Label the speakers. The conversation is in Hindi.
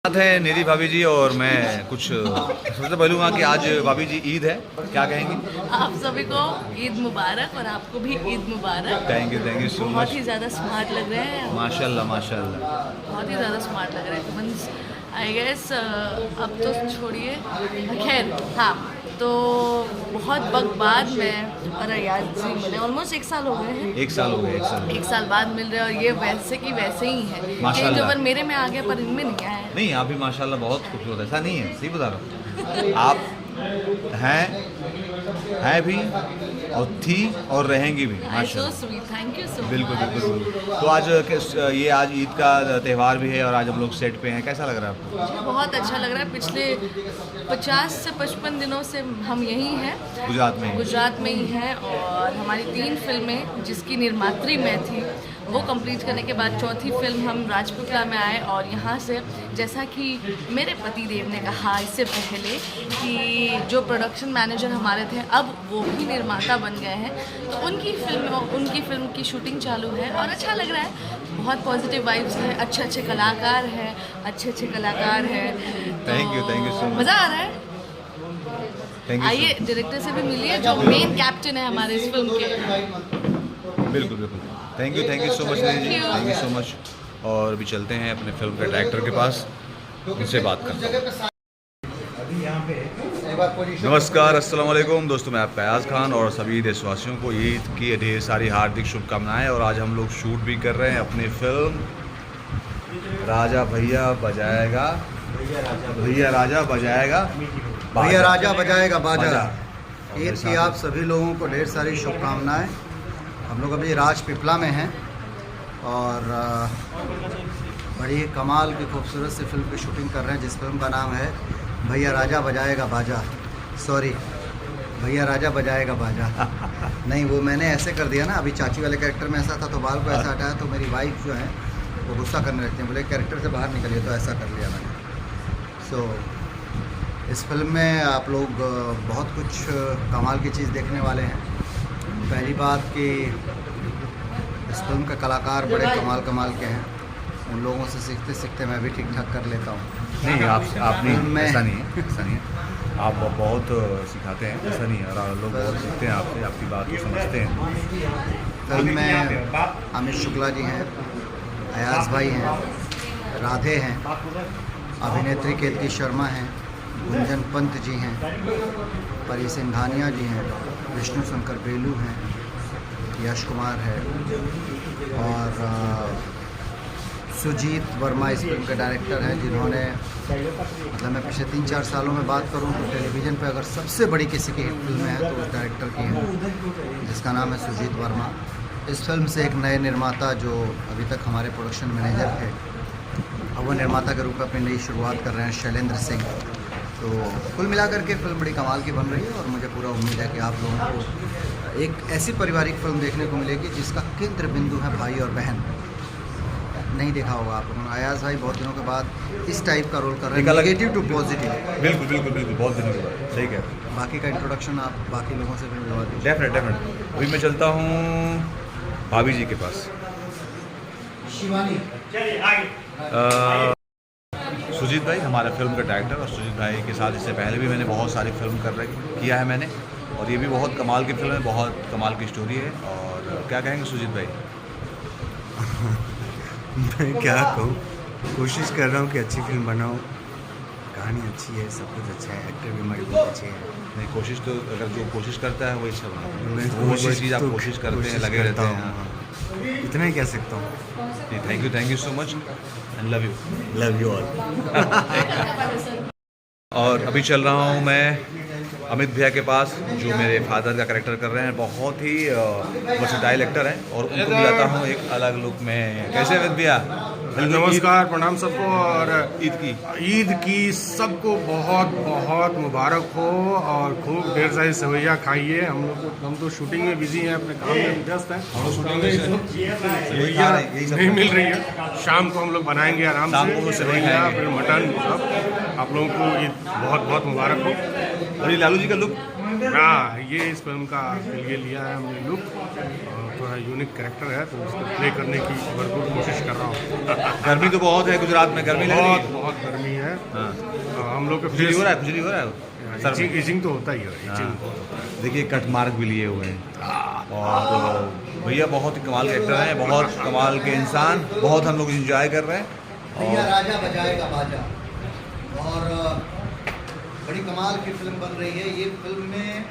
Speaker 1: साथ है निधि भाभी जी और मैं कुछ सबसे बोलूँगा कि आज भाभी जी ईद है, क्या कहेंगी?
Speaker 2: आप सभी को ईद मुबारक और आपको भी ईद मुबारक।
Speaker 1: Thank you so much.
Speaker 2: बहुत ही ज़्यादा स्मार्ट लग रहे हैं,
Speaker 1: माशाल्लाह माशाल्लाह।
Speaker 2: बहुत ही ज़्यादा स्मार्ट लग रहे हैं। मीन्स आई गेस अब तो छोड़िए, खैर हाँ, तो बहुत वक्त बाद में और अयाज जी मिले, ऑलमोस्ट 1 साल हो गए हैं।
Speaker 1: 1 साल हो गए, 1 साल।
Speaker 2: 1 साल बाद मिल रहे हैं और ये वैसे की वैसे ही है।
Speaker 1: माशाल्लाह।
Speaker 2: चेंज ओवर मेरे में आ गया पर इनमें नहीं आया है।
Speaker 1: नहीं, आप भी माशाल्लाह बहुत खूबसूरत है, ऐसा नहीं है, सही बता रहा हूँ। आप हैं भी और थी और रहेंगी भी
Speaker 2: सो
Speaker 1: माशाल्लाह।
Speaker 2: स्वीट, थैंक यू सो
Speaker 1: बिल्कुल
Speaker 2: मच।
Speaker 1: बिल्कुल। तो आज ये आज ईद का त्यौहार भी है और आज हम लोग सेट पे हैं, कैसा लग रहा है आपको?
Speaker 2: मुझे बहुत अच्छा लग रहा है। पिछले 50 से 55 दिनों से हम यहीं हैं, गुजरात में ही हैं और हमारी 3 फिल्में जिसकी निर्मात्री मैं थी वो कंप्लीट करने के बाद चौथी फिल्म हम राजपुतला में आए और यहाँ से, जैसा कि मेरे पति देव ने कहा इससे पहले कि जो प्रोडक्शन मैनेजर हमारे थे अब वो भी निर्माता बन गए हैं, तो उनकी फिल्म की शूटिंग चालू है और अच्छा लग रहा है। बहुत पॉजिटिव वाइब्स है, अच्छे कलाकार हैं, अच्छे कलाकार हैं।
Speaker 1: Thank you so much.
Speaker 2: मज़ा आ रहा है। आइए डायरेक्टर से भी मिलिए जो मेन कैप्टन है हमारे इस फिल्म के।
Speaker 1: बिल्कुल। Thank you so much Nidhi ji, thank you so much. और अभी चलते हैं अपने फिल्म के डायरेक्टर के पास, उनसे बात करते हैं। नमस्कार, अस्सलाम वालेकुम दोस्तों, मैं आपका अयाज खान और सभी देशवासियों को ईद की ढेर सारी हार्दिक शुभकामनाएं। और आज हम लोग शूट भी कर रहे हैं अपनी फिल्म राजा भैया बजाएगा
Speaker 3: बाजा। ईद की आप सभी लोगों को ढेर सारी शुभकामनाएं। हम लोग अभी राजपिपला में हैं और बड़ी कमाल की खूबसूरत सी फिल्म की शूटिंग कर रहे हैं जिस फिल्म का नाम है भैया राजा बजाएगा बाजा। सॉरी, भैया राजा बजाएगा बाजा नहीं, वो मैंने ऐसे कर दिया ना, अभी चाची वाले कैरेक्टर में ऐसा था तो बाल को ऐसा हटाया तो मेरी वाइफ जो है वो गुस्सा करने लगती हैं, बोले कैरेक्टर से बाहर निकलिए, तो ऐसा कर लिया मैंने। सो इस फिल्म में आप लोग बहुत कुछ कमाल की चीज़ देखने वाले हैं। पहली बात कि इस फिल्म के कलाकार बड़े कमाल के हैं, उन लोगों से सीखते मैं भी ठीक ठाक कर लेता हूँ।
Speaker 1: नहीं, आप नहीं, ऐसा नहीं है, आप बहुत सिखाते हैं, ऐसा नहीं है, और लोग बहुत सीखते हैं आपसे, आपकी बात को समझते हैं।
Speaker 3: फिल्म में अमित शुक्ला जी हैं, अयाज भाई हैं, राधे हैं, अभिनेत्री केतकी शर्मा हैं, गुंजन पंत जी हैं, परी सिंघानिया जी हैं, विष्णु शंकर बेलू हैं, यश कुमार है और सुजीत वर्मा इस फिल्म के डायरेक्टर हैं, जिन्होंने मतलब मैं पिछले 3-4 सालों में बात करूं तो टेलीविज़न पे अगर सबसे बड़ी किसी की हिट फिल्म है तो उस डायरेक्टर की है, जिसका नाम है सुजीत वर्मा। इस फिल्म से एक नए निर्माता जो अभी तक हमारे प्रोडक्शन मैनेजर थे, अब वो निर्माता के रूप में अपनी नई शुरुआत कर रहे हैं, शैलेंद्र सिंह। तो कुल मिलाकर के फिल्म बड़ी कमाल की बन रही है और मुझे पूरा उम्मीद है कि आप लोगों को एक ऐसी पारिवारिक फिल्म देखने को मिलेगी जिसका केंद्र बिंदु है भाई और बहन। नहीं देखा होगा आप लोगों ने, अयाज भाई बहुत दिनों के बाद इस टाइप का रोल कर रहे हैं, नेगेटिव टू पॉजिटिव।
Speaker 1: बिल्कुल, बहुत दिनों के बाद, सही कह रहे हैं।
Speaker 3: बाकी का इंट्रोडक्शन आप बाकी लोगों से भी मिलवा दीजिए।
Speaker 1: डेफिनेट। अभी मैं चलता हूँ भाभी जी के पास। सुजीत भाई हमारे फिल्म का डायरेक्टर, और सुजीत भाई के साथ इससे पहले भी मैंने बहुत सारी फिल्म किया है मैंने, और ये भी बहुत कमाल की फिल्म है, बहुत कमाल की स्टोरी है। और क्या कहेंगे सुजीत भाई?
Speaker 4: मैं क्या कहूँ, कोशिश कर रहा हूँ कि अच्छी फिल्म बनाऊँ, कहानी अच्छी है, सब कुछ अच्छा है, एक्टर भी हमारे बहुत अच्छे हैं।
Speaker 1: नहीं, कोशिश तो अगर जो कोशिश करता है वही अच्छा बनाता है।
Speaker 4: मैं
Speaker 1: वो चीज़ आप कोशिश करते हैं, लगे रहते हैं,
Speaker 4: इतना ही कह सकता हूँ।
Speaker 1: Thank you so much and love you all. और अभी चल रहा हूँ मैं अमित भैया के पास, जो मेरे फादर का कैरेक्टर कर रहे हैं, बहुत ही वर्सेटाइल एक्टर हैं, और उनको भी लाता हूँ एक अलग लुक में। कैसे अमित भैया?
Speaker 5: नमस्कार, प्रणाम सबको। और
Speaker 1: ईद
Speaker 5: की सबको बहुत मुबारक हो और खूब ढेर सारी सेवैयाँ खाइए। हम तो शूटिंग में बिजी हैं, अपने काम में व्यस्त हैं, नहीं मिल रही है। शाम को हम लोग बनाएंगे आराम से सेवैयाँ, फिर मटन, सब। आप लोगों को ईद बहुत मुबारक हो।
Speaker 1: और ये लालू जी का लुक,
Speaker 5: हाँ, ये इस फिल्म का लिए लिया है हमने लुक। थोड़ा यूनिक कैरेक्टर है, तो उसको प्ले करने की भरपूर कोशिश कर रहा हूँ।
Speaker 1: गर्मी तो बहुत है गुजरात में, गर्मी लग रही है?
Speaker 5: बहुत गर्मी है।
Speaker 1: हाँ।
Speaker 5: हम लोग
Speaker 1: खुजली हो रहा है, खुजली हो रहा है सर में?
Speaker 5: इचिंग तो होता ही है,
Speaker 1: हाँ।
Speaker 5: इचिंग बहुत होता है।
Speaker 1: देखिए कट मार्क भी लिए हुए हैं और भैया बहुत ही कमाल के एक्टर हैं, बहुत कमाल के इंसान, बहुत हम लोग इंजॉय कर रहे हैं।
Speaker 3: भैया राजा बजाएगा बाजा और बड़ी कमाल की फिल्म बन रही है। ये फिल्म में